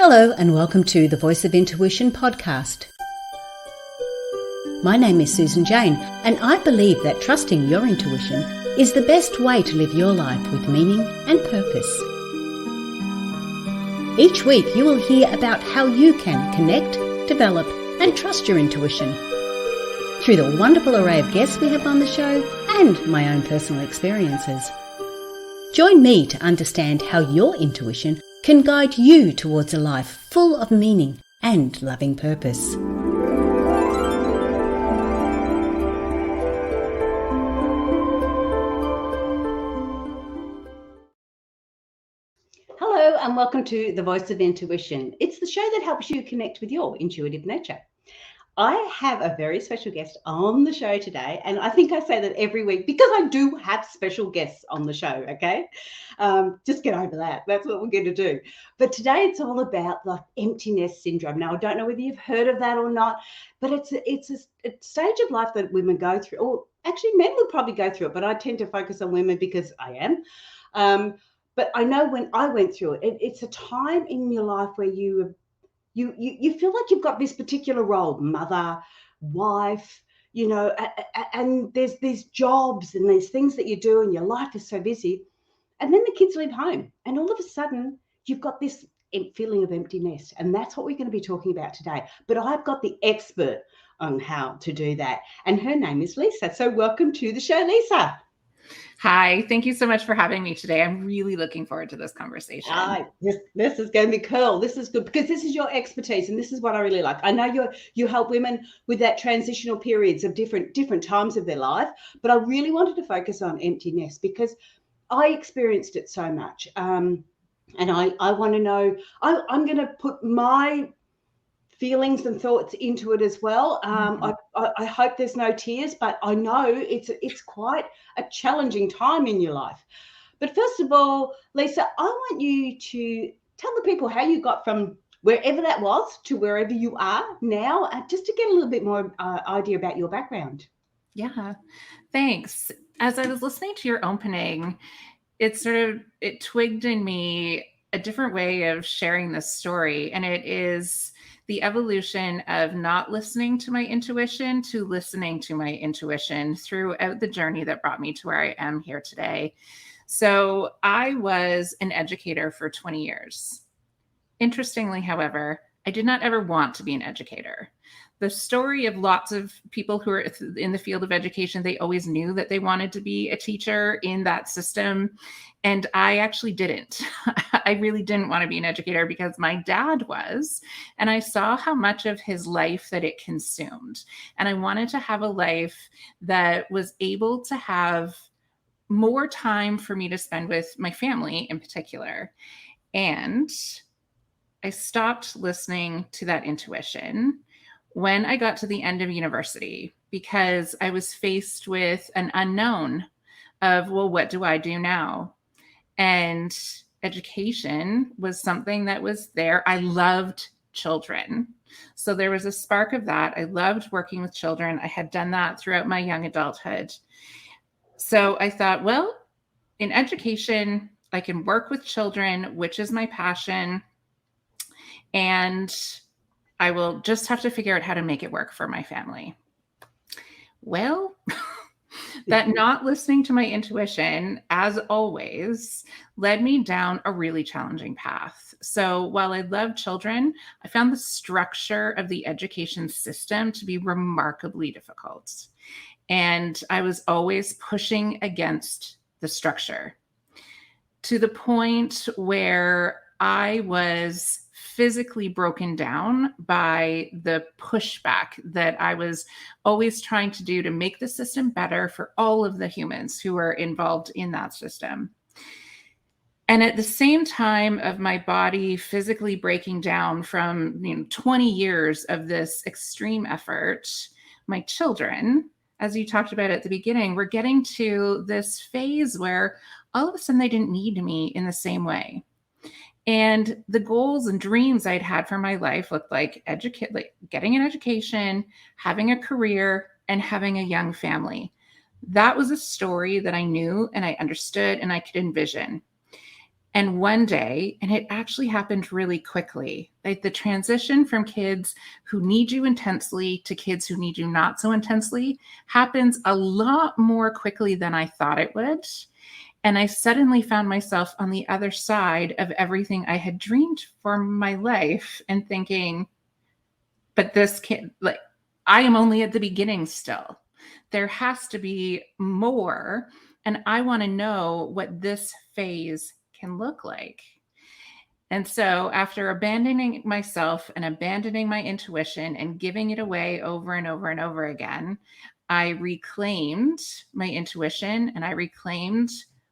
Hello and welcome to the Voice of Intuition podcast. My name is Susan Jane and I believe that trusting your intuition is the best way to live your life with meaning and purpose. Each week you will hear about how you can connect, develop and trust your intuition through the wonderful array of guests we have on the show and my own personal experiences. Join me to understand how your intuition can guide you towards a life full of meaning and loving purpose. Hello and welcome to The Voice of Intuition. It's the show that helps you connect with your intuitive nature. I have a very special guest on the show today, and I think I say that every week because I do have special guests on the show, okay? Just get over that. That's what we're going to do. But today it's all about the empty nest syndrome. Now, I don't know whether you've heard of that or not, but it's a stage of life that women go through, or actually men will probably go through it, but I tend to focus on women because I am. But I know when I went through it, it's a time in your life where you feel like you've got this particular role, mother, wife, and there's these jobs and these things that you do and your life is so busy. And then the kids leave home and all of a sudden you've got this feeling of emptiness. And that's what we're going to be talking about today. But I've got the expert on how to do that. And her name is Lisa. So welcome to the show, Lisa. Hi, thank you so much for having me today. I'm really looking forward to this conversation. This is going to be cool. This is good because this is your expertise and this is what I really like. I know you help women with that transitional periods of different times of their life, but I really wanted to focus on empty nest because I experienced it so much. And I want to know, I'm going to put my feelings and thoughts into it as well. I hope there's no tears, but I know it's quite a challenging time in your life. But first of all, Lisa, I want you to tell the people how you got from wherever that was to wherever you are now, just to get a little bit more idea about your background. Yeah, thanks. As I was listening to your opening, it twigged in me a different way of sharing this story, and it is the evolution of not listening to my intuition to listening to my intuition throughout the journey that brought me to where I am here today. So I was an educator for 20 years. Interestingly, however, I did not ever want to be an educator. The story of lots of people who are in the field of education, they always knew that they wanted to be a teacher in that system. And I actually didn't. I really didn't want to be an educator because my dad was, and I saw how much of his life that it consumed. And I wanted to have a life that was able to have more time for me to spend with my family in particular. And I stopped listening to that intuition when I got to the end of university because I was faced with an unknown of, well, what do I do now? And education was something that was there. I loved children. So there was a spark of that. I loved working with children. I had done that throughout my young adulthood. So I thought, well, in education, I can work with children, which is my passion. And I will just have to figure out how to make it work for my family. Well, that not listening to my intuition, as always, led me down a really challenging path. So while I love children, I found the structure of the education system to be remarkably difficult. And I was always pushing against the structure to the point where I was physically broken down by the pushback that I was always trying to do to make the system better for all of the humans who were involved in that system. And at the same time of my body physically breaking down from 20 years of this extreme effort, my children, as you talked about at the beginning, were getting to this phase where all of a sudden they didn't need me in the same way. And the goals and dreams I'd had for my life looked like getting an education, having a career, and having a young family. That was a story that I knew and I understood and I could envision. And one day, and it actually happened really quickly, like the transition from kids who need you intensely to kids who need you not so intensely happens a lot more quickly than I thought it would. And I suddenly found myself on the other side of everything I had dreamed for my life and thinking, but this can't, like, I am only at the beginning still. There has to be more. And I want to know what this phase can look like. And so, after abandoning myself and abandoning my intuition and giving it away over and over and over again, I reclaimed my intuition and I reclaimed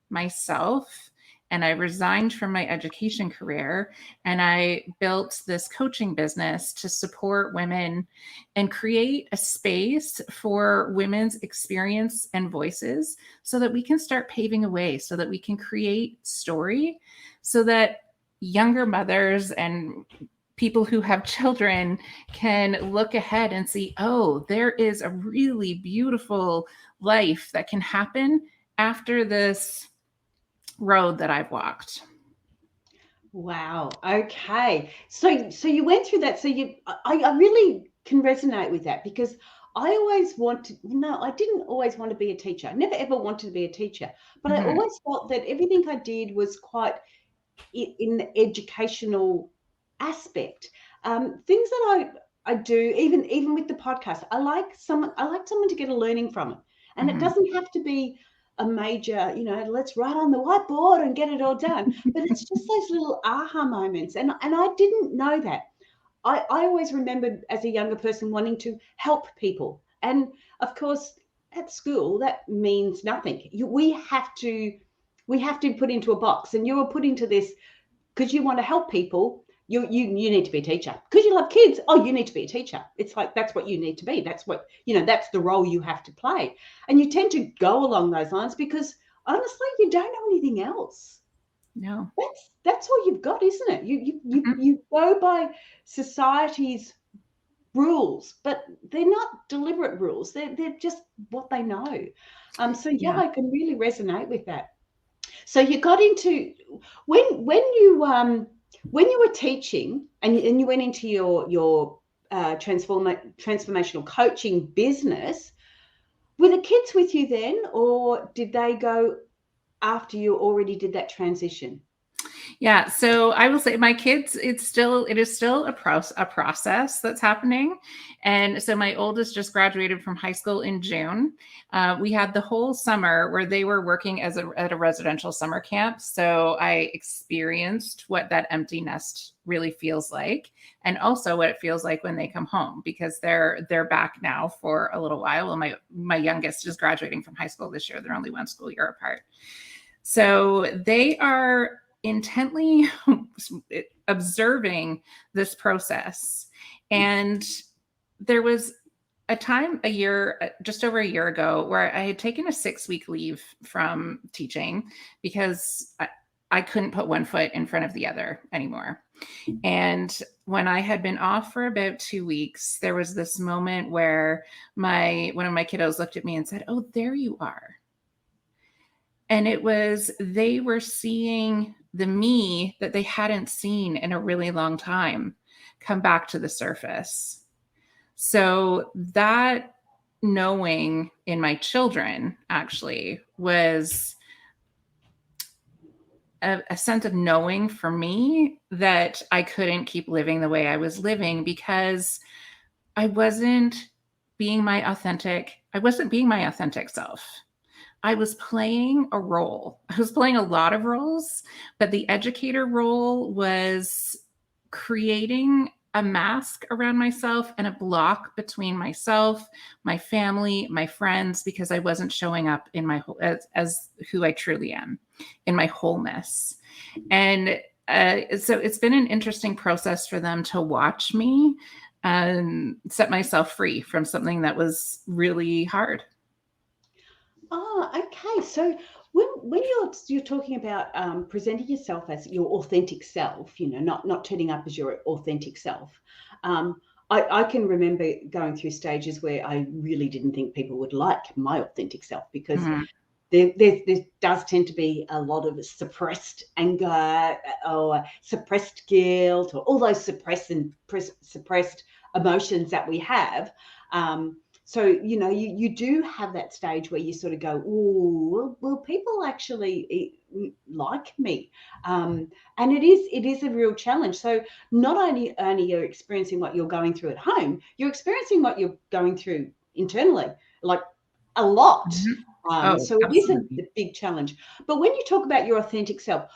myself. And I resigned from my education career and I built this coaching business to support women and create a space for women's experience and voices so that we can start paving a way, so that we can create story, so that younger mothers and people who have children can look ahead and see, oh, there is a really beautiful life that can happen after this road that I've walked. Wow. Okay. So you went through that. So I really can resonate with that because I always wanted, no, I didn't always want to be a teacher. I never ever wanted to be a teacher, but I always felt that everything I did was quite in the educational aspect. Things that I do, even with the podcast, I like someone to get a learning from it, and it doesn't have to be a major, let's write on the whiteboard and get it all done. But it's just those little aha moments, and I didn't know that. I always remembered as a younger person wanting to help people, and of course at school that means nothing. We have to put into a box, and you were put into this because you want to help people. You need to be a teacher because you love kids. Oh, you need to be a teacher. It's like that's what you need to be. That's what that's the role you have to play. And you tend to go along those lines because honestly, you don't know anything else. No. That's all you've got, isn't it? You go by society's rules, but they're not deliberate rules. They're just what they know. So yeah, I can really resonate with that. So you got into when you were teaching and you went into your transformational coaching business. Were the kids with you then, or did they go after you already did that transition? Yeah, so I will say my kids, it is still a process that's happening. And so my oldest just graduated from high school in June. We had the whole summer where they were working at a residential summer camp. So I experienced what that empty nest really feels like, and also what it feels like when they come home, because they're back now for a little while. Well, my youngest is graduating from high school this year. They're only one school year apart. So they are intently observing this process. And there was a time just over a year ago, where I had taken a 6-week leave from teaching because I couldn't put one foot in front of the other anymore. And when I had been off for about 2 weeks, there was this moment where one of my kiddos looked at me and said, "Oh, there you are." And they were seeing the me that they hadn't seen in a really long time come back to the surface. So that knowing in my children actually was a sense of knowing for me that I couldn't keep living the way I was living because I wasn't being my authentic self. I was playing a role. I was playing a lot of roles, but the educator role was creating a mask around myself and a block between myself, my family, my friends, because I wasn't showing up in my as who I truly am, in my wholeness. And so it's been an interesting process for them to watch me set myself free from something that was really hard. Oh, okay. So when you're talking about presenting yourself as your authentic self, not turning up as your authentic self. I can remember going through stages where I really didn't think people would like my authentic self because there does tend to be a lot of suppressed anger or suppressed guilt or all those suppressed emotions that we have. So, you do have that stage where you sort of go, oh, will people actually like me? And it is a real challenge. So not only you're experiencing what you're going through at home, you're experiencing what you're going through internally, like a lot. Mm-hmm. Oh, So it is a big challenge. But when you talk about your authentic self,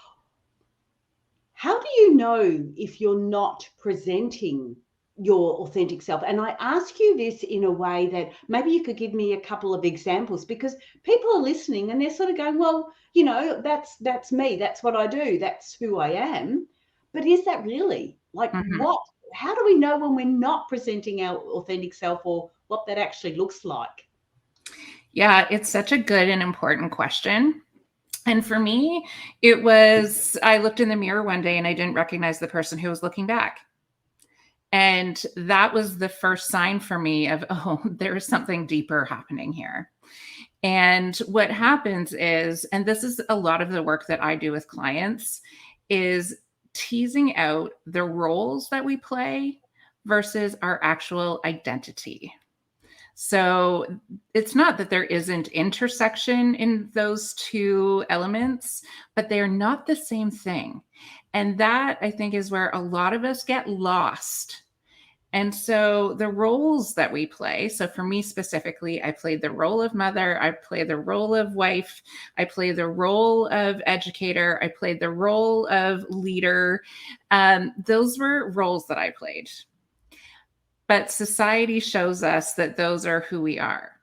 how do you know if you're not presenting your authentic self? And I ask you this in a way that maybe you could give me a couple of examples, because people are listening and they're sort of going, well, that's me. That's what I do. That's who I am. But is that really how do we know when we're not presenting our authentic self, or what that actually looks like? Yeah, it's such a good and important question. And for me, I looked in the mirror one day and I didn't recognize the person who was looking back. And that was the first sign for me of, oh, there is something deeper happening here. And what happens is, and this is a lot of the work that I do with clients, is teasing out the roles that we play versus our actual identity. So it's not that there isn't intersection in those two elements, but they're not the same thing. And that, I think, is where a lot of us get lost. And so the roles that we play, so for me specifically, I played the role of mother, I played the role of wife, I played the role of educator, I played the role of leader. Those were roles that I played. But society shows us that those are who we are.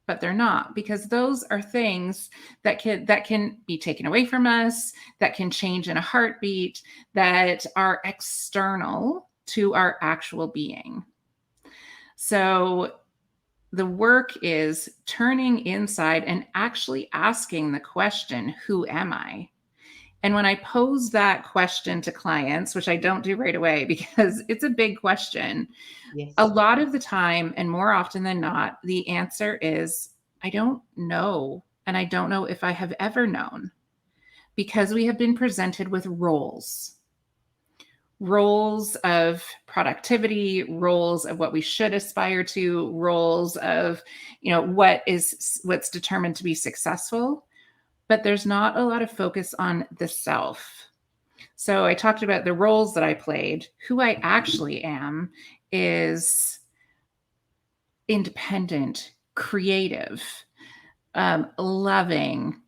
But they're not, because those are things that can be taken away from us, that can change in a heartbeat, that are external to our actual being. So the work is turning inside and actually asking the question, who am I? And when I pose that question to clients, which I don't do right away because it's a big question, Yes. a lot of the time, and more often than not, the answer is, I don't know. And I don't know if I have ever known, because we have been presented with roles of productivity, roles of what we should aspire to, roles of, what's determined to be successful. But there's not a lot of focus on the self. So I talked about the roles that I played. Who I actually am is independent, creative, loving.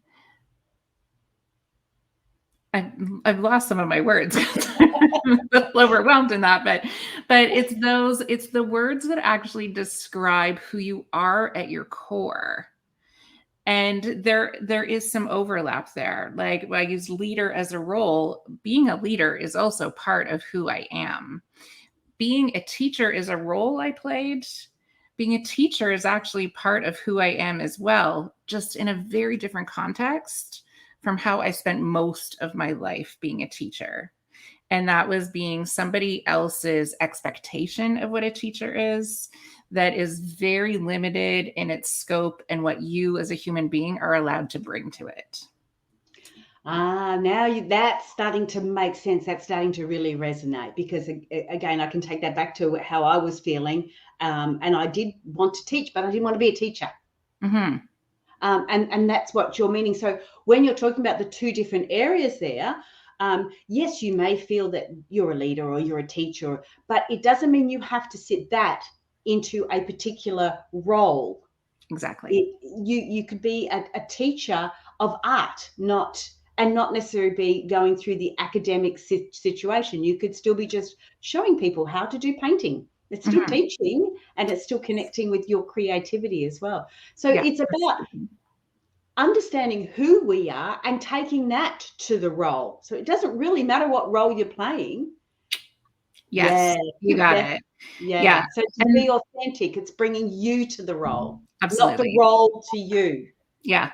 I've lost some of my words. I'm a little overwhelmed in that, but it's the words that actually describe who you are at your core. And there is some overlap there. Like, I use leader as a role. Being a leader is also part of who I am. Being a teacher is a role I played. Being a teacher is actually part of who I am as well, just in a very different context from how I spent most of my life being a teacher. And that was being somebody else's expectation of what a teacher is, that is very limited in its scope and what you as a human being are allowed to bring to it. Now that's starting to make sense. That's starting to really resonate, because again, I can take that back to how I was feeling. And I did want to teach, but I didn't want to be a teacher. Mm-hmm. And that's what you're meaning. So when you're talking about the two different areas there, yes, you may feel that you're a leader or you're a teacher, but it doesn't mean you have to sit that into a particular role. Exactly. You could be a teacher of art, not necessarily be going through the academic situation. You could still be just showing people how to do painting. It's still Mm-hmm. teaching, and it's still connecting with your creativity as well. So Yeah, it's about understanding who we are and taking that to the role. So it doesn't really matter what role you're playing. Yes, you got it. Yeah. So to be authentic, it's bringing you to the role, absolutely. not the role to you. Yeah.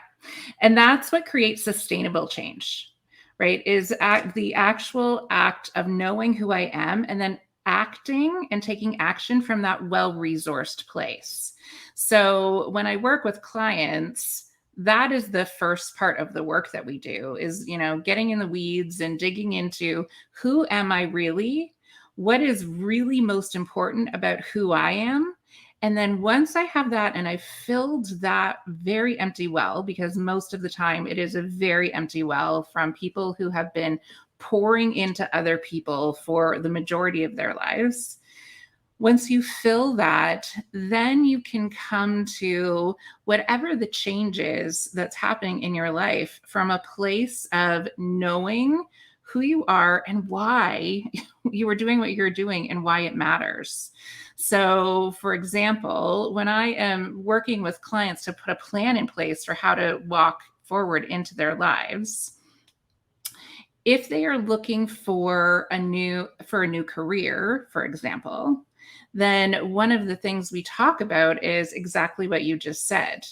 And that's what creates sustainable change, right? Is the actual act of knowing who I am and then acting and taking action from that well-resourced place. So when I work with clients, that is the first part of the work that we do, is, getting in the weeds and digging into, who am I really? What is really most important about who I am? And then once I have that and I've filled that very empty well, because most of the time it is a very empty well from people who have been pouring into other people for the majority of their lives. Once you fill that, then you can come to whatever the change is that's happening in your life from a place of knowing who you are and why you are doing what you're doing and why it matters. So, for example, when I am working with clients to put a plan in place for how to walk forward into their lives, if they are looking for a new career, for example, then one of the things we talk about is exactly what you just said.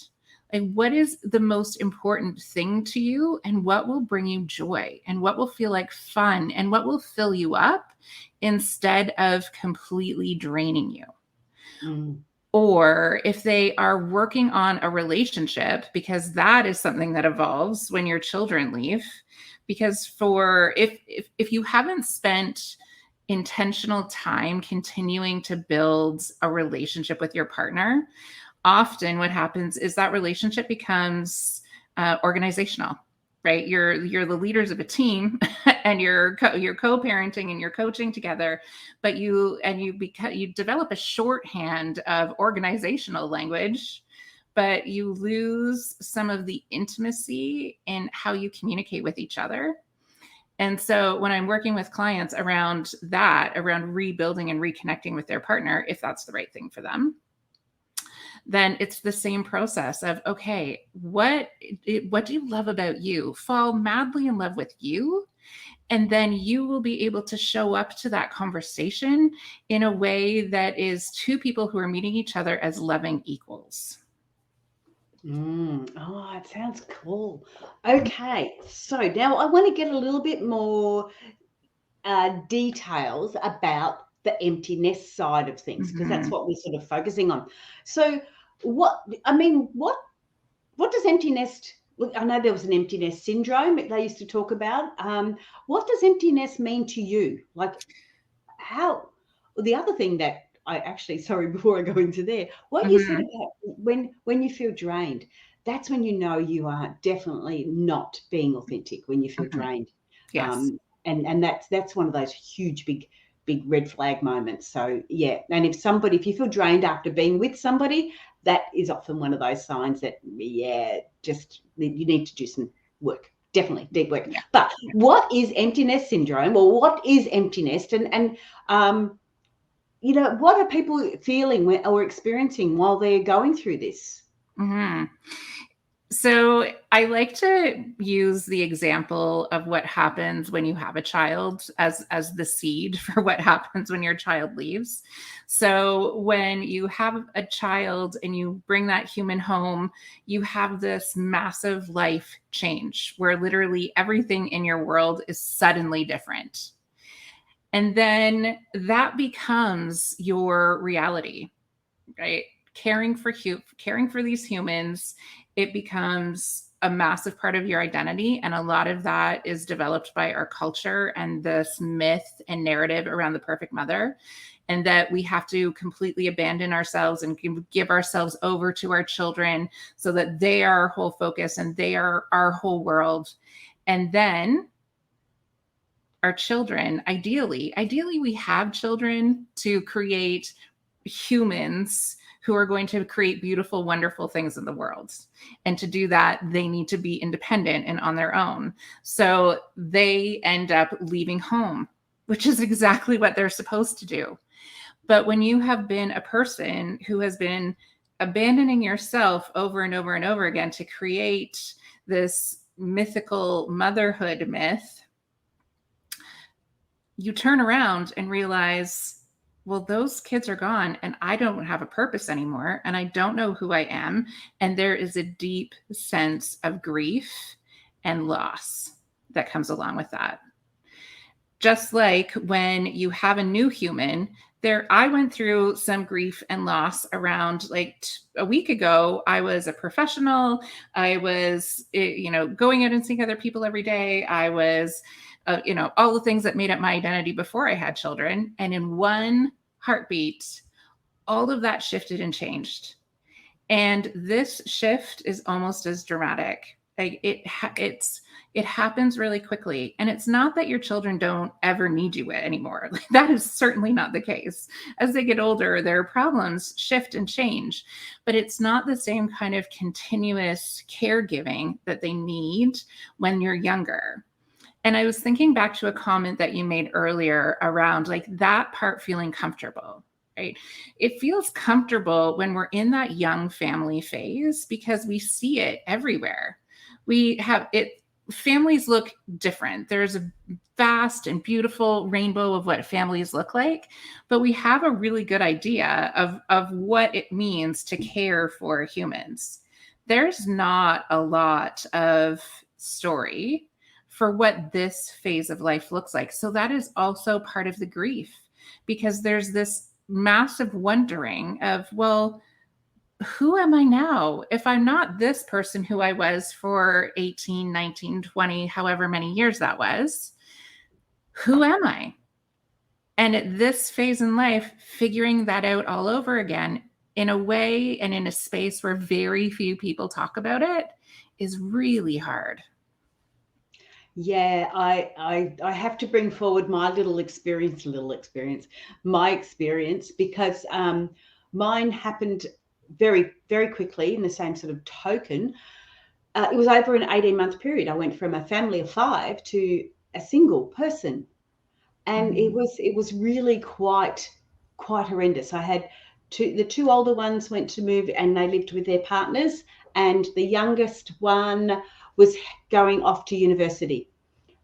Like, what is the most important thing to you, and what will bring you joy, and what will feel like fun, and what will fill you up instead of completely draining you? Mm. Or if they are working on a relationship, because that is something that evolves when your children leave. Because if you haven't spent intentional time continuing to build a relationship with your partner, often what happens is that relationship becomes organizational, right? You're the leaders of a team, and you're co-parenting and you're coaching together, but you develop a shorthand of organizational language, but you lose some of the intimacy in how you communicate with each other. And so when I'm working with clients around rebuilding and reconnecting with their partner, if that's the right thing for them, then it's the same process of, okay, what do you love about you? Fall madly in love with you. And then you will be able to show up to that conversation in a way that is two people who are meeting each other as loving equals. Oh, it sounds cool. Okay, so now I want to get a little bit more details about the emptiness side of things, because that's what we're sort of focusing on. So, what does emptiness? I know there was an emptiness syndrome they used to talk about. What does emptiness mean to you? Like, how? The other thing that I actually, sorry, before I go into there, what you said about when you feel drained, that's when you know you are definitely not being authentic, when you feel drained. Yes. And that's one of those huge big red flag moments. So yeah, and if you feel drained after being with somebody, that is often one of those signs that just you need to do some work. Definitely deep work. Yeah. But what is emptiness syndrome, or what is emptiness, and what are people feeling or experiencing while they're going through this? So I like to use the example of what happens when you have a child as the seed for what happens when your child leaves. So when you have a child and you bring that human home, you have this massive life change where literally everything in your world is suddenly different. And then that becomes your reality, right? Caring for these humans, it becomes a massive part of your identity. And a lot of that is developed by our culture and this myth and narrative around the perfect mother, and that we have to completely abandon ourselves and give ourselves over to our children so that they are our whole focus and they are our whole world. And then our children, ideally we have children to create humans who are going to create beautiful, wonderful things in the world. And to do that, they need to be independent and on their own. So they end up leaving home, which is exactly what they're supposed to do. But when you have been a person who has been abandoning yourself over and over and over again to create this mythical motherhood myth, you turn around and realize, well, those kids are gone and I don't have a purpose anymore and I don't know who I am. And there is a deep sense of grief and loss that comes along with that. Just like when you have a new human, I went through some grief and loss around like a week ago. I was a professional. I was, going out and seeing other people every day. I was, all the things that made up my identity before I had children. And in one heartbeat, all of that shifted and changed. And this shift is almost as dramatic. Like it happens really quickly. And it's not that your children don't ever need you anymore. Like, that is certainly not the case. As they get older, their problems shift and change, but it's not the same kind of continuous caregiving that they need when you're younger. And I was thinking back to a comment that you made earlier around like that part feeling comfortable, right? It feels comfortable when we're in that young family phase because we see it everywhere. We have it, families look different. There's a vast and beautiful rainbow of what families look like, but we have a really good idea of what it means to care for humans. There's not a lot of story for what this phase of life looks like. So that is also part of the grief, because there's this massive wondering of, well, who am I now? If I'm not this person who I was for 18, 19, 20, however many years that was, who am I? And at this phase in life, figuring that out all over again in a way and in a space where very few people talk about it is really hard. Yeah, I have to bring forward my my experience, because mine happened very, very quickly in the same sort of token. It was over an 18-month period. I went from a family of 5 to a single person, and it was really quite horrendous. I had the two older ones went to move, and they lived with their partners, and the youngest one was going off to university.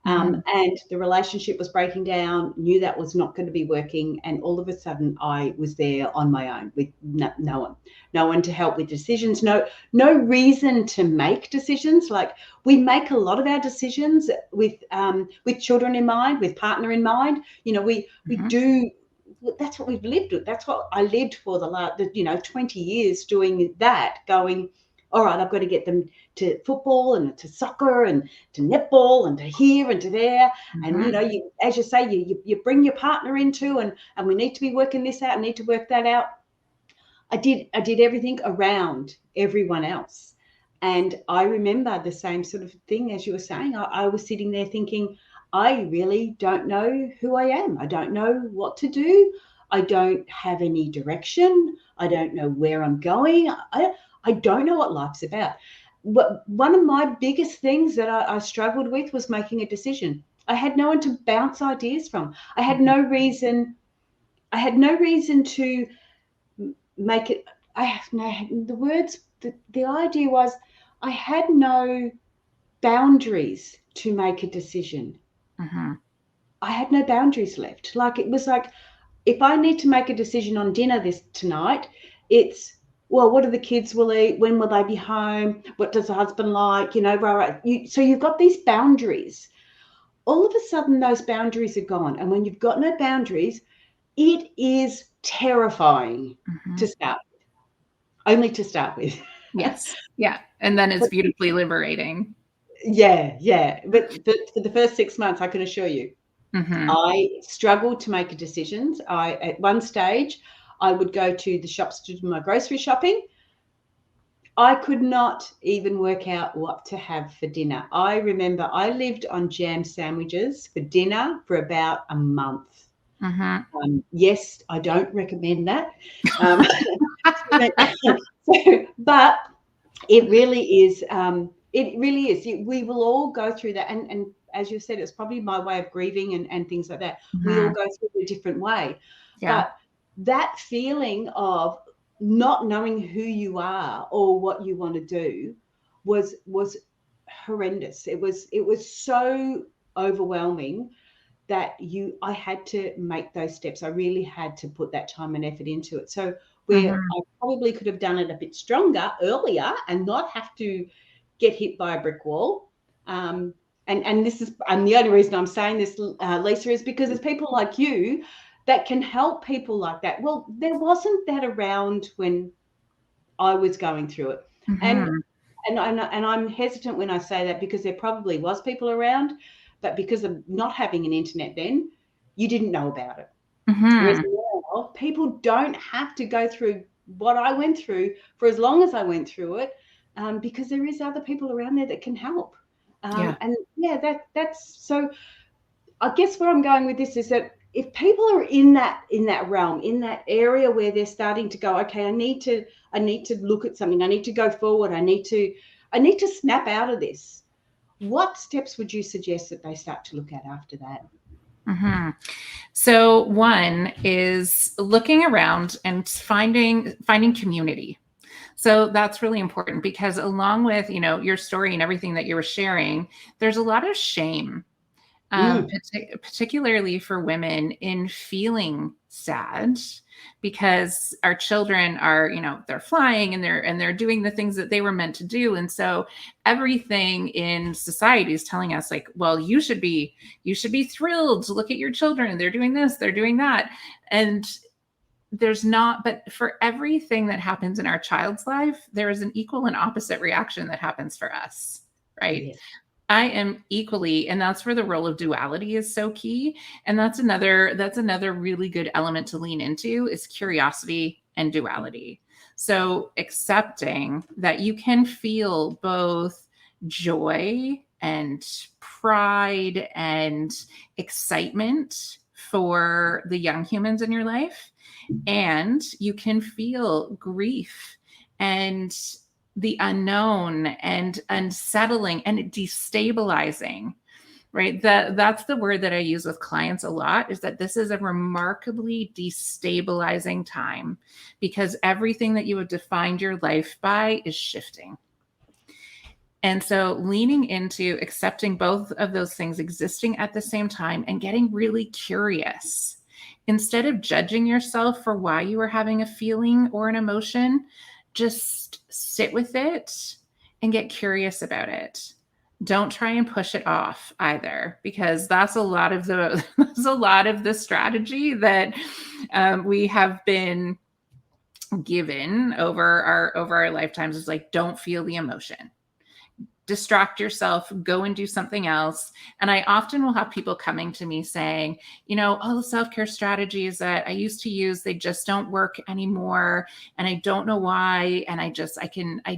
And the relationship was breaking down, knew that was not going to be working. And all of a sudden I was there on my own with no one to help with decisions, no reason to make decisions. Like, we make a lot of our decisions with children in mind, with partner in mind. We do. That's what we've lived with. That's what I lived for the last, 20 years doing that, going, all right, I've got to get them to football and to soccer and to netball and to here and to there. And, you, as you say, you bring your partner into, and we need to be working this out, need to work that out. I did everything around everyone else. And I remember the same sort of thing as you were saying. I was sitting there thinking, I really don't know who I am. I don't know what to do. I don't have any direction. I don't know where I'm going. I don't know what life's about. But one of my biggest things that I struggled with was making a decision. I had no one to bounce ideas from. I had no reason to make it. The idea was, I had no boundaries to make a decision. I had no boundaries left. Like, it was like, if I need to make a decision on dinner tonight, it's, well, what do the kids will eat? When will they be home? What does the husband like? So you've got these boundaries. All of a sudden, those boundaries are gone. And when you've got no boundaries, it is terrifying to start with. Only to start with. Yes. Yeah. And then it's beautifully liberating. Yeah. But for the first 6 months, I can assure you, I struggled to make decisions. At one stage, I would go to the shops to do my grocery shopping. I could not even work out what to have for dinner. I remember I lived on jam sandwiches for dinner for about a month. Yes, I don't recommend that. But it really is. We will all go through that. And as you said, it's probably my way of grieving and things like that. We all go through it a different way. Yeah. But that feeling of not knowing who you are or what you want to do was horrendous. It was so overwhelming that I had to make those steps. I really had to put that time and effort into it. So where I probably could have done it a bit stronger earlier and not have to get hit by a brick wall. And the only reason I'm saying this, Lisa, is because there's people like you that can help people like that. Well, there wasn't that around when I was going through it. And Mm-hmm. and I'm hesitant when I say that, because there probably was people around, but because of not having an internet then, you didn't know about it. Whereas Mm-hmm. now, people don't have to go through what I went through for as long as I went through it, because there is other people around there that can help. Yeah. And yeah, that's so. I guess where I'm going with this is that if people are in that realm, in that area where they're starting to go, okay, I need to look at something, I need to go forward, I need to snap out of this. What steps would you suggest that they start to look at after that? Mm-hmm. So one is looking around and finding community. So that's really important, because along with, your story and everything that you were sharing, there's a lot of shame, Mm, particularly for women, in feeling sad, because our children are, they're flying and they're doing the things that they were meant to do. And so everything in society is telling us, like, well, you should be thrilled to look at your children. They're doing this, they're doing that. And there's not, but for everything that happens in our child's life, there is an equal and opposite reaction that happens for us, right? yes. I am equally, and that's where the role of duality is so key. And that's another really good element to lean into, is curiosity and duality. So accepting that you can feel both joy and pride and excitement for the young humans in your life, and you can feel grief and the unknown and unsettling and destabilizing, right? That's the word that I use with clients a lot, is that this is a remarkably destabilizing time, because everything that you have defined your life by is shifting. And so leaning into accepting both of those things existing at the same time and getting really curious. Instead of judging yourself for why you are having a feeling or an emotion, just sit with it and get curious about it. Don't try and push it off either, because that's a lot of the that's a lot of the strategy that we have been given over our lifetimes, is like, don't feel the emotion, distract yourself, go and do something else. And I often will have people coming to me saying, all the self-care strategies that I used to use, they just don't work anymore. And I don't know why. And I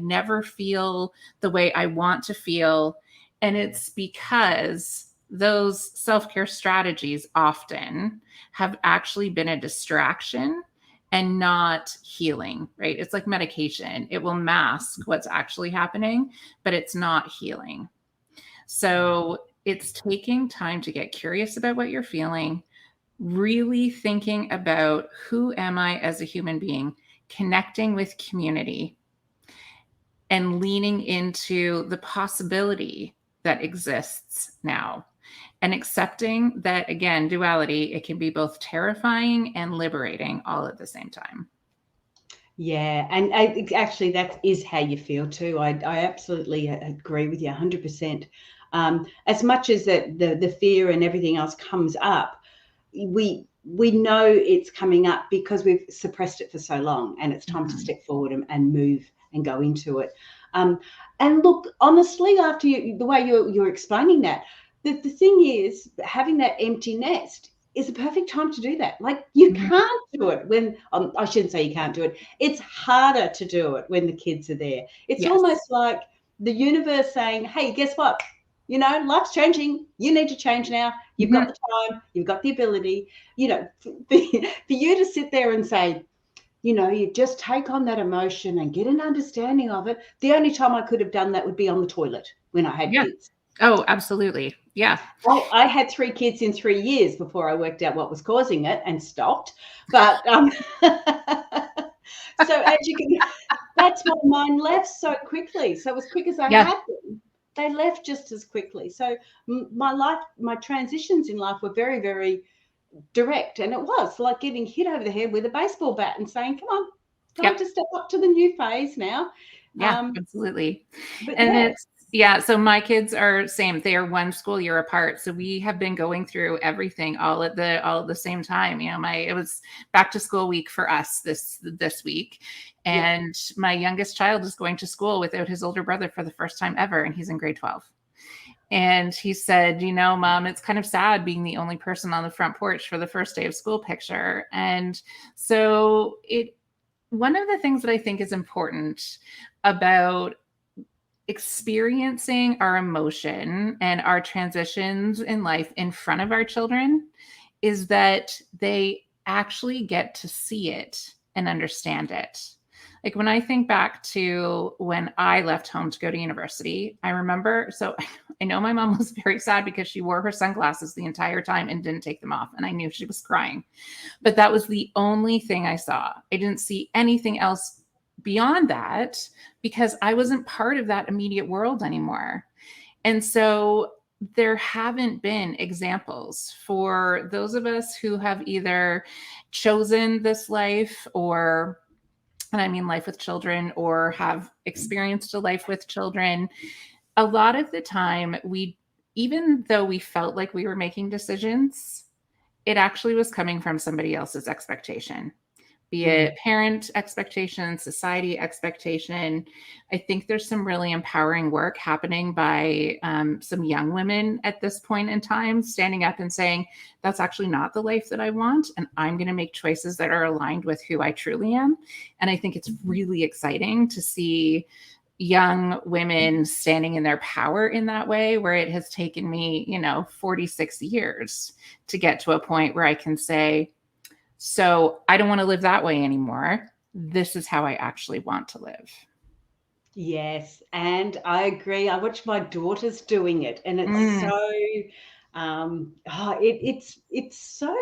never feel the way I want to feel. And it's because those self-care strategies often have actually been a distraction and not healing, right? It's like medication. It will mask what's actually happening, but it's not healing. So it's taking time to get curious about what you're feeling, really thinking about, who am I as a human being, connecting with community, and leaning into the possibility that exists now. And accepting that, again, duality, it can be both terrifying and liberating all at the same time. Yeah, and actually, that is how you feel too. I absolutely agree with you 100%. As much as that the fear and everything else comes up, we know it's coming up because we've suppressed it for so long, and it's time to Mhm. step forward and move and go into it. Um, and look, honestly, after the way you're explaining that, the thing is, having that empty nest is a perfect time to do that. Like, you Mhm. can't do it when, I shouldn't say you can't do it. It's harder to do it when the kids are there. It's Yes. almost like the universe saying, hey, guess what? Life's changing. You need to change now. You've got Mhm. the time. You've got the ability. For you to sit there and say, you just take on that emotion and get an understanding of it. The only time I could have done that would be on the toilet when I had Yeah. kids. Oh, absolutely. Yeah. I had 3 kids in 3 years before I worked out what was causing it and stopped. But so as you can, that's why mine left so quickly. So as quick as I Yeah. had them, they left just as quickly. So my transitions in life were very, very direct, and it was like getting hit over the head with a baseball bat and saying, "Come on, time Yep. to step up to the new phase now." Yeah, Um, absolutely. but And yeah, it's Yeah, so my kids are same. They are one school year apart. So we have been going through everything all at the same time. It was back to school week for us this week. Yeah. And my youngest child is going to school without his older brother for the first time ever, and he's in grade 12. And he said, Mom, it's kind of sad being the only person on the front porch for the first day of school picture. And so one of the things that I think is important about experiencing our emotion and our transitions in life in front of our children is that they actually get to see it and understand it. Like when I think back to when I left home to go to university, I remember, so I know my mom was very sad because she wore her sunglasses the entire time and didn't take them off. And I knew she was crying, but that was the only thing I saw. I didn't see anything else beyond that because I wasn't part of that immediate world anymore. And so there haven't been examples for those of us who have either chosen this life and I mean life with children, or have experienced a life with children. A lot of the time, even though we felt like we were making decisions, it actually was coming from somebody else's expectation, be it parent expectation, society expectation. I think there's some really empowering work happening by some young women at this point in time, standing up and saying, that's actually not the life that I want. And I'm going to make choices that are aligned with who I truly am. And I think it's really exciting to see young women standing in their power in that way, where it has taken me, 46 years to get to a point where I can say, so I don't want to live that way anymore. This is how I actually want to live. Yes, and I agree. I watch my daughters doing it, and it's so, it's so.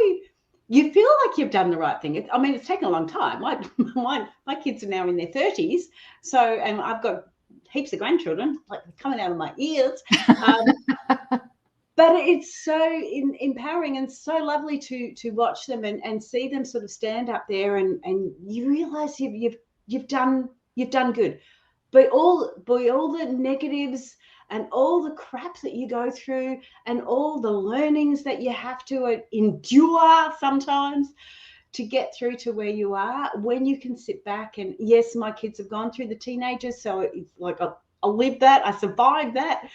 You feel like you've done the right thing. I mean, it's taken a long time. My kids are now in their 30s, so and I've got heaps of grandchildren like coming out of my ears. But it's so empowering and so lovely to watch them and see them sort of stand up there and you realize you've done good. But all the negatives and all the crap that you go through and all the learnings that you have to endure sometimes to get through to where you are, when you can sit back and yes, my kids have gone through the teenagers, so it's like I lived that, I survived that.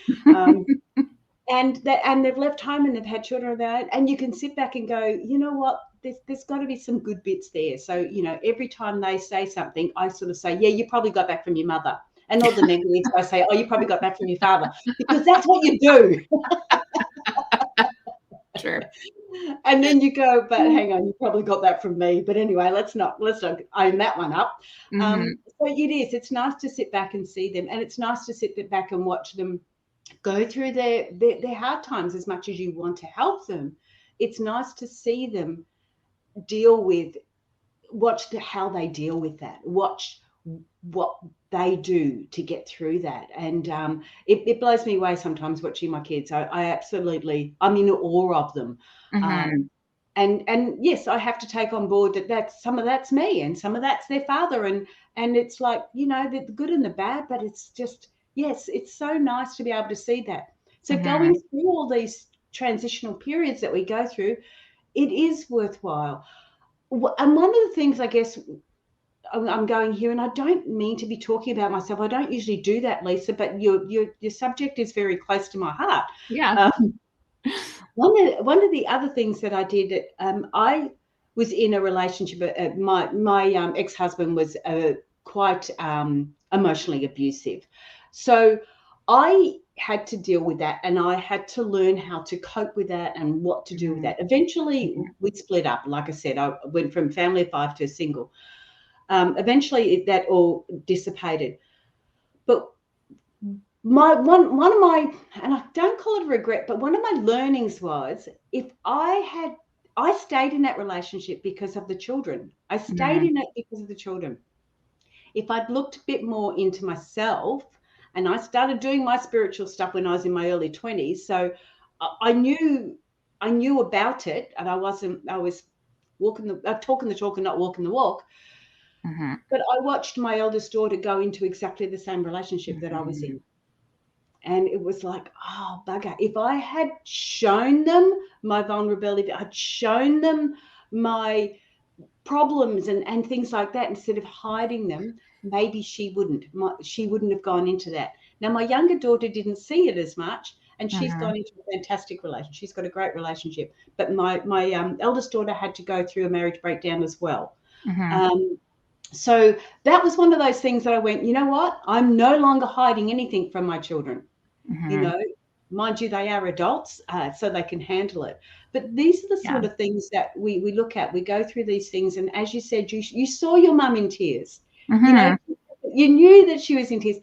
And they've left home and they've had children of their own, and you can sit back and go, you know what, there's got to be some good bits there. So every time they say something, I sort of say, yeah, you probably got back from your mother, and all the negatives I say, oh, you probably got back from your father, because that's what you do. Sure. And then you go, but hang on, you probably got that from me. But anyway, let's not own that one up. So it's nice to sit back and see them, and it's nice to sit back and watch them go through their hard times. As much as you want to help them, it's nice to see them watch how they deal with that, watch what they do to get through that. And it blows me away sometimes watching my kids. I'm in awe of them. And yes, I have to take on board that some of that's me and some of that's their father, and it's like, the good and the bad, but it's just, yes, it's so nice to be able to see that. So going through all these transitional periods that we go through, it is worthwhile. And one of the things, I guess, I'm going here, and I don't mean to be talking about myself. I don't usually do that, Lisa, but your subject is very close to my heart. Yeah. One of the other things that I did, I was in a relationship. My ex-husband was quite emotionally abusive, so I had to deal with that, and I had to learn how to cope with that and what to do with that. Eventually, we split up. Like I said, I went from family of 5 to a single. Eventually, that all dissipated. But one of my, and I don't call it a regret, but one of my learnings was, if I stayed in that relationship because of the children. I stayed in it because of the children. If I'd looked a bit more into myself, and I started doing my spiritual stuff when I was in my early 20s, so I knew about it, and I was talking the talk and not walking the walk. But I watched my eldest daughter go into exactly the same relationship that I was in. And it was like, oh, bugger. If I had shown them my vulnerability, I'd shown them my problems and things like that instead of hiding them, maybe she wouldn't have gone into that. Now, my younger daughter didn't see it as much, and she's gone into a fantastic relationship. She's got a great relationship. But my eldest daughter had to go through a marriage breakdown as well. So that was one of those things that I went, you know what? I'm no longer hiding anything from my children. You know, mind you, they are adults, so they can handle it. But these are the sort of things that we look at. We go through these things. And as you said, you saw your mum in tears. You know, you knew that she was in tears.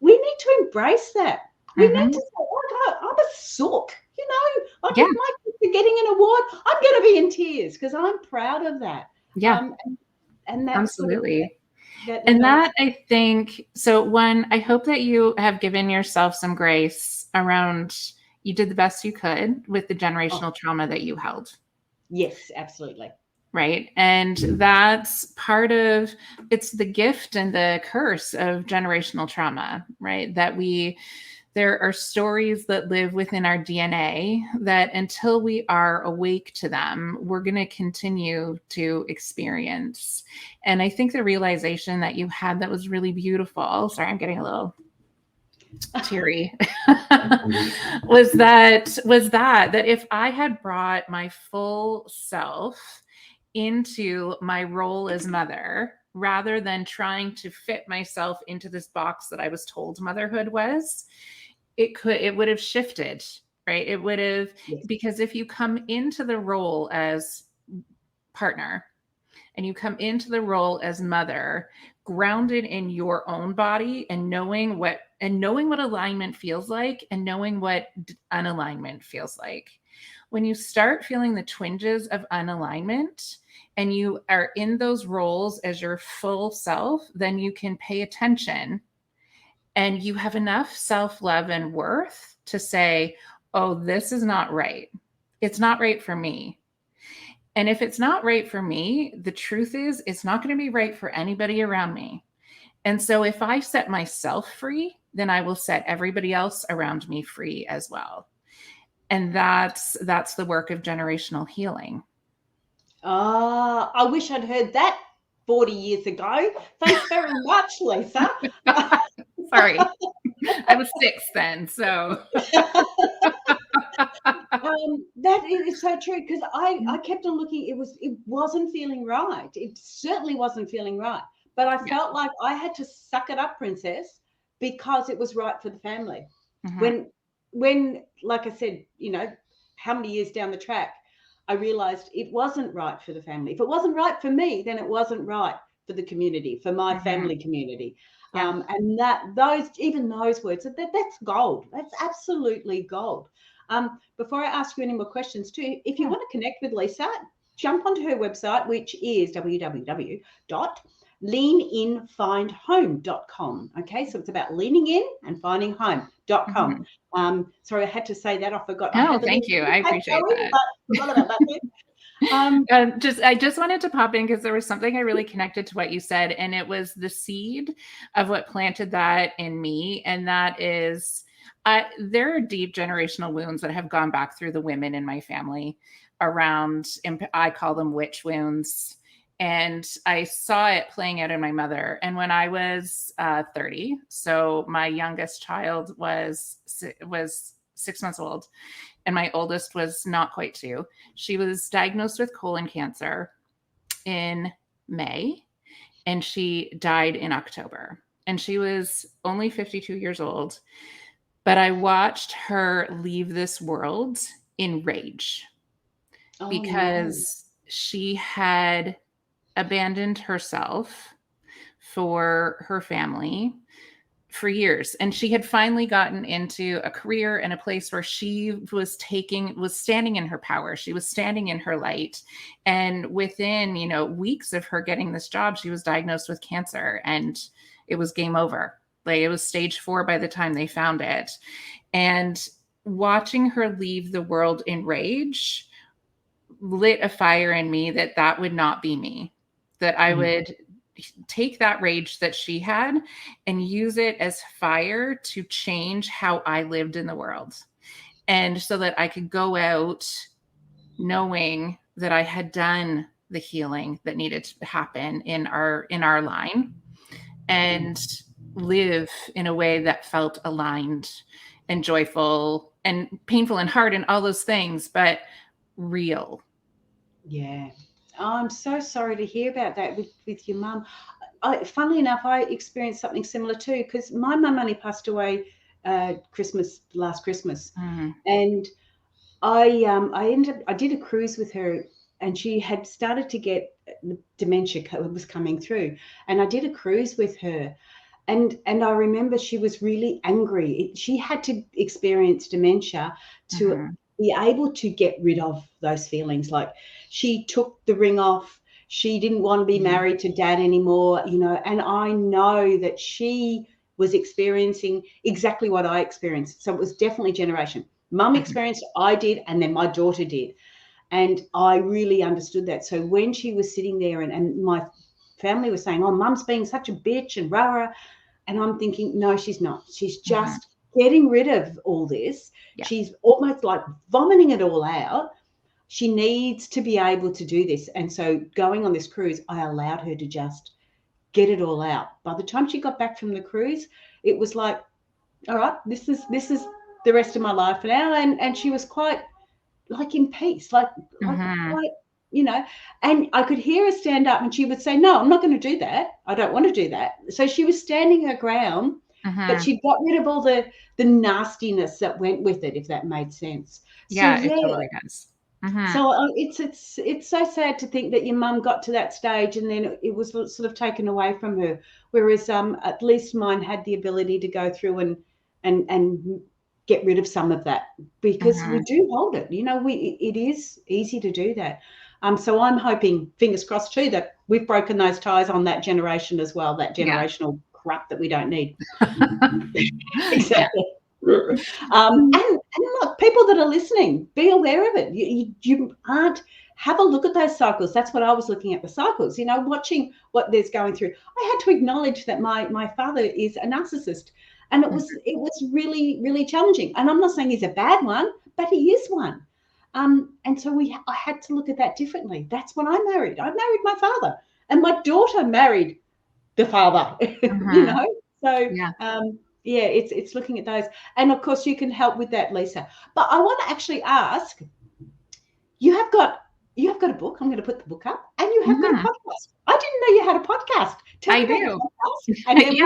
We need to embrace that. We need to say, oh, God, I'm a sook. You know, my kids are getting an award. I'm going to be in tears because I'm proud of that. And that's absolutely. That I think, so one, I hope that you have given yourself some grace around, you did the best you could with the generational trauma that you held. Yes, absolutely. Right. And that's part of, it's the gift and the curse of generational trauma, right? That there are stories that live within our DNA that until we are awake to them, we're going to continue to experience. And I think the realization that you had that was really beautiful, sorry, I'm getting a little teary, was that if I had brought my full self into my role as mother, rather than trying to fit myself into this box that I was told motherhood was, it would have shifted, right? It would have, because if you come into the role as partner and you come into the role as mother, grounded in your own body and knowing what alignment feels like and knowing what unalignment feels like. When you start feeling the twinges of unalignment and you are in those roles as your full self, then you can pay attention. And you have enough self-love and worth to say, oh, this is not right. It's not right for me. And if it's not right for me, the truth is it's not going to be right for anybody around me. And so if I set myself free, then I will set everybody else around me free as well. And that's the work of generational healing. I wish I'd heard that 40 years ago. Thanks very much, Lisa. Sorry. I was 6 then, so. That is so true, because I kept on looking. It wasn't feeling right. It certainly wasn't feeling right. But I felt like I had to suck it up, princess, because it was right for the family. When, like I said, you know, how many years down the track, I realized it wasn't right for the family. If it wasn't right for me, then it wasn't right for the community, for my family community. And those words, that's gold. That's absolutely gold. Before I ask you any more questions too, if you want to connect with Lisa, jump onto her website, which is www.leaninfindhome.com. Okay, so it's about leaning in and finding home.com. Sorry, I had to say that. I forgot. No, thank you. I appreciate that. Forgot about that. I just wanted to pop in because there was something I really connected to what you said, and it was the seed of what planted that in me. And that is, there are deep generational wounds that have gone back through the women in my family around, I call them witch wounds. And I saw it playing out in my mother. And when I was 30, so my youngest child was 6 months old, and my oldest was not quite 2. She was diagnosed with colon cancer in May, and she died in October. And she was only 52 years old. But I watched her leave this world in rage because she had abandoned herself for her family for years. And she had finally gotten into a career and a place where she was standing in her power. She was standing in her light. And within, weeks of her getting this job, she was diagnosed with cancer, and it was game over. Like, it was stage 4 by the time they found it. And watching her leave the world in rage lit a fire in me that would not be me, that I would take that rage that she had and use it as fire to change how I lived in the world. And so that I could go out knowing that I had done the healing that needed to happen in our line, and live in a way that felt aligned and joyful and painful and hard and all those things, but real. Yeah. Oh, I'm so sorry to hear about that with your mum. Funnily enough, I experienced something similar too, because my mum only passed away last Christmas. Mm. And I did a cruise with her, and she had started to get dementia was coming through, and I did a cruise with her, and I remember she was really angry. She had to experience dementia to be able to get rid of those feelings. Like, she took the ring off. She didn't want to be married to dad anymore, and I know that she was experiencing exactly what I experienced. So it was definitely generation. Mum experienced, I did, and then my daughter did. And I really understood that. So when she was sitting there and my family was saying, oh, Mum's being such a bitch and rah, rah, and I'm thinking, no, she's not. She's just getting rid of all this. Yeah. She's almost like vomiting it all out. She needs to be able to do this. And so going on this cruise, I allowed her to just get it all out. By the time she got back from the cruise, it was like, all right, this is the rest of my life now. And she was quite like in peace, like quite, and I could hear her stand up, and she would say, no, I'm not going to do that. I don't want to do that. So she was standing her ground, but she got rid of all the nastiness that went with it, if that made sense. Yeah, So, it totally does. So it's so sad to think that your mum got to that stage and then it was sort of taken away from her. Whereas at least mine had the ability to go through and get rid of some of that, because we do hold it. It is easy to do that. So I'm hoping, fingers crossed too, that we've broken those ties on that generation as well. That generational crap that we don't need. Exactly. And look, people that are listening, be aware of it. You aren't. Have a look at those cycles. That's what I was looking at, the cycles. Watching what there's going through. I had to acknowledge that my father is a narcissist, and it was really, really challenging. And I'm not saying he's a bad one, but he is one. And so I had to look at that differently. That's when I married. I married my father, and my daughter married the father. So it's looking at those, and of course you can help with that, Lisa. But I want to actually ask, you have got a book. I'm going to put the book up, and you have got a podcast. I didn't know you had a podcast. Tell me about your podcast, and then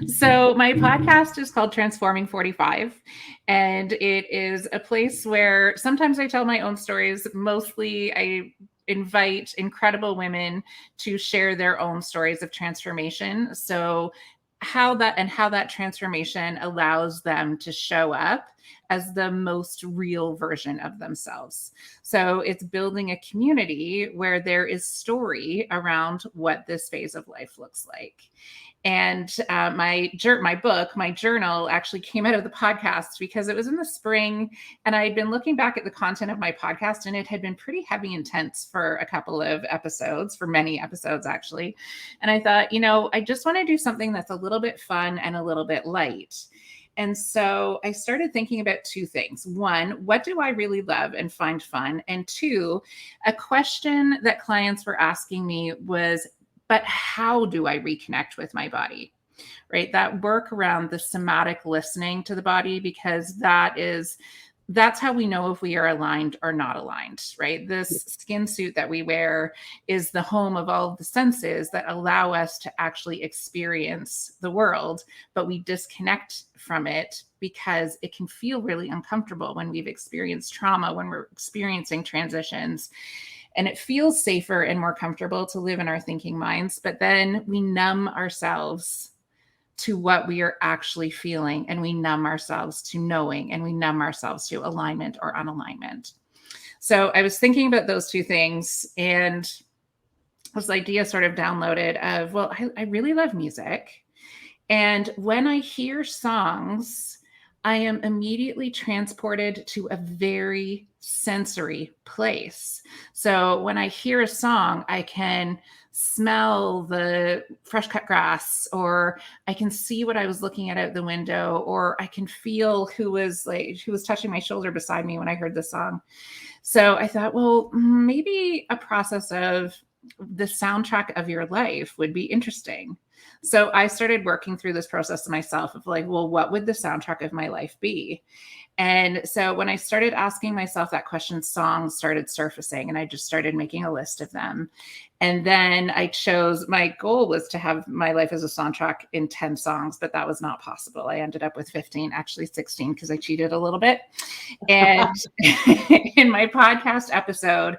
So my podcast is called Transforming 45, and it is a place where sometimes I tell my own stories. Mostly I invite incredible women to share their own stories of transformation. So how that transformation allows them to show up as the most real version of themselves. So it's building a community where there is story around what this phase of life looks like. And my book, my journal, actually came out of the podcast because it was in the spring, and I had been looking back at the content of my podcast, and it had been pretty heavy intense for a couple of episodes, for many episodes actually. And I thought, I just want to do something that's a little bit fun and a little bit light. And so I started thinking about two things. One, what do I really love and find fun? And two, a question that clients were asking me was, but how do I reconnect with my body? Right? That work around the somatic listening to the body, because that's how we know if we are aligned or not aligned, right? This skin suit that we wear is the home of all of the senses that allow us to actually experience the world, but we disconnect from it because it can feel really uncomfortable when we've experienced trauma, when we're experiencing transitions. And it feels safer and more comfortable to live in our thinking minds, but then we numb ourselves to what we are actually feeling, and we numb ourselves to knowing, and we numb ourselves to alignment or unalignment. So I was thinking about those two things, and this idea sort of downloaded of, well, I really love music. And when I hear songs, I am immediately transported to a very sensory place. So when I hear a song, I can smell the fresh cut grass, or I can see what I was looking at out the window, or I can feel who was touching my shoulder beside me when I heard the song. So I thought, well, maybe a process of the soundtrack of your life would be interesting. So I started working through this process myself of like, well, what would the soundtrack of my life be? And so when I started asking myself that question, songs started surfacing, and I just started making a list of them. And then my goal was to have my life as a soundtrack in 10 songs, but that was not possible. I ended up with 15, actually 16, because I cheated a little bit. And in my podcast episode,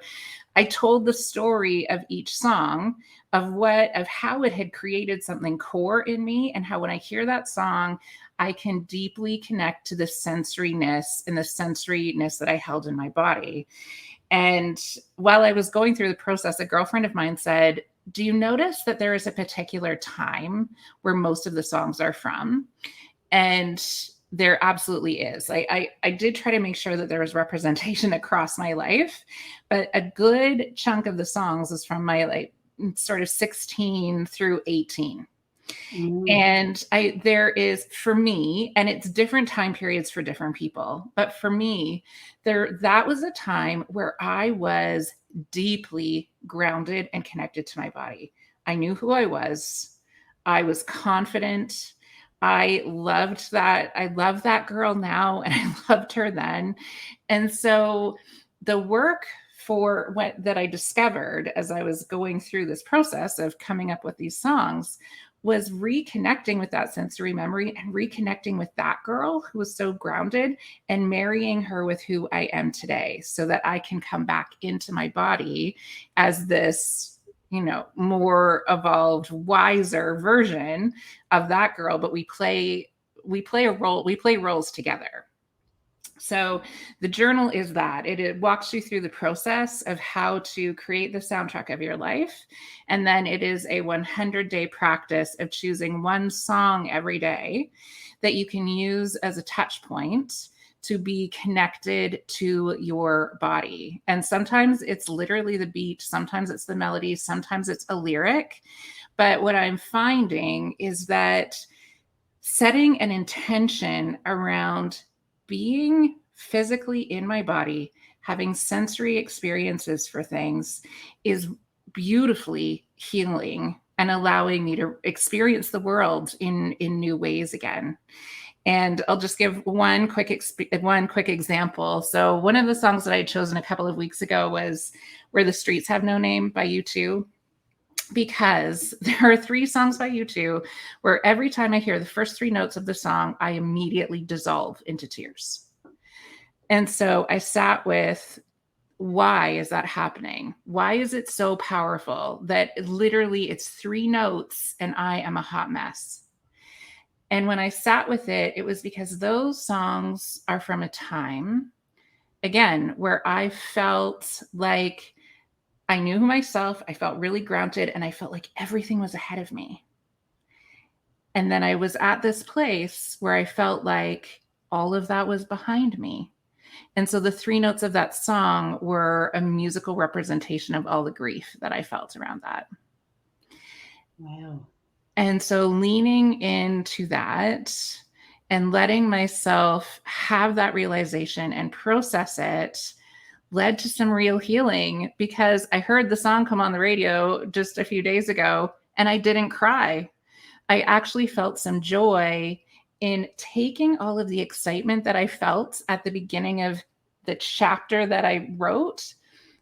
I told the story of each song, of how it had created something core in me, and how when I hear that song, I can deeply connect to the sensoriness that I held in my body. And while I was going through the process, a girlfriend of mine said, do you notice that there is a particular time where most of the songs are from? And there absolutely is. I did try to make sure that there was representation across my life, but a good chunk of the songs is from my sort of 16 through 18. And there is, for me, and it's different time periods for different people, but for me, that was a time where I was deeply grounded and connected to my body. I knew who I was. I was confident. I loved that. I love that girl now, and I loved her then. And so the work that I discovered as I was going through this process of coming up with these songs was reconnecting with that sensory memory and reconnecting with that girl who was so grounded, and marrying her with who I am today, so that I can come back into my body as this, more evolved, wiser version of that girl. But we play roles together. So the journal is that it walks you through the process of how to create the soundtrack of your life. And then it is a 100-day practice of choosing one song every day that you can use as a touch point to be connected to your body. And sometimes it's literally the beat, sometimes it's the melody, sometimes it's a lyric. But what I'm finding is that setting an intention around being physically in my body, having sensory experiences for things, is beautifully healing and allowing me to experience the world in new ways again. And I'll just give one quick example. So one of the songs that I had chosen a couple of weeks ago was Where the Streets Have No Name by U2. Because there are 3 songs by U2 where every time I hear the first 3 notes of the song, I immediately dissolve into tears. And so I sat with, why is that happening? Why is it so powerful that literally it's 3 notes and I am a hot mess? And when I sat with it, it was because those songs are from a time, again, where I felt like I knew myself, I felt really grounded, and I felt like everything was ahead of me. And then I was at this place where I felt like all of that was behind me. And so the 3 notes of that song were a musical representation of all the grief that I felt around that. Wow. And so leaning into that and letting myself have that realization and process it led to some real healing, because I heard the song come on the radio just a few days ago and I didn't cry. I actually felt some joy in taking all of the excitement that I felt at the beginning of the chapter that I wrote,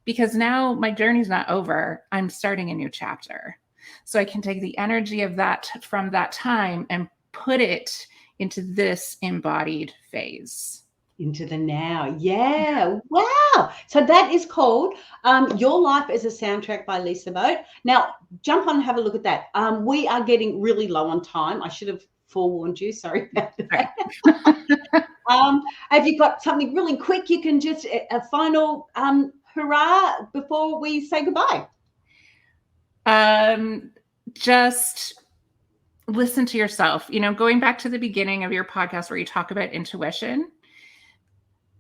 because now my journey's not over. I'm starting a new chapter. So I can take the energy of that from that time and put it into this embodied phase. Into the now. Yeah. Wow. So that is called Your Life as a Soundtrack by Lisa Boate. Now, jump on and have a look at that. We are getting really low on time. I should have forewarned you. Sorry about that. Have you got something really quick? You can just a final hurrah before we say goodbye. Just listen to yourself. Going back to the beginning of your podcast where you talk about intuition,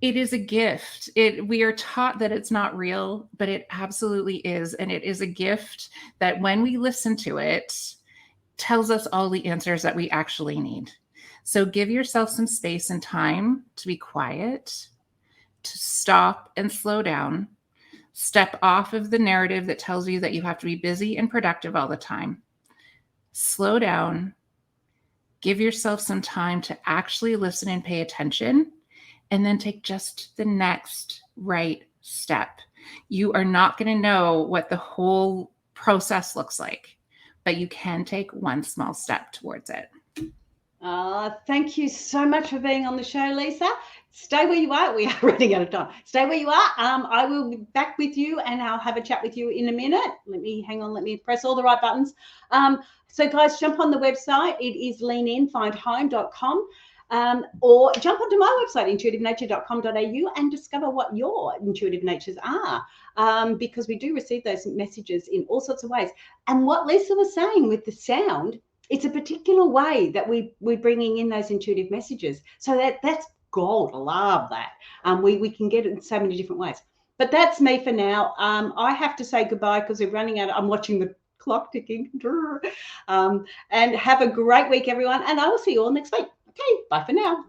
It is a gift. We are taught that it's not real, but it absolutely is. And it is a gift that when we listen to it, tells us all the answers that we actually need. So give yourself some space and time to be quiet, to stop and slow down, step off of the narrative that tells you that you have to be busy and productive all the time. Slow down, give yourself some time to actually listen and pay attention, and then take just the next right step. You are not going to know what the whole process looks like, but you can take one small step towards it. Thank you so much for being on the show, Lisa. Stay where you are. We are running out of time. Stay where you are. I will be back with you and I'll have a chat with you in a minute. Let me press all the right buttons. So guys, jump on the website. It is leaninfindhome.com. Or jump onto my website, intuitivenature.com.au, and discover what your intuitive natures are, because we do receive those messages in all sorts of ways. And what Lisa was saying with the sound, it's a particular way that we're bringing in those intuitive messages. So that's gold. I love that. We can get it in so many different ways. But that's me for now. I have to say goodbye because we're running out. I'm watching the clock ticking. And have a great week, everyone. And I will see you all next week. Okay, bye for now.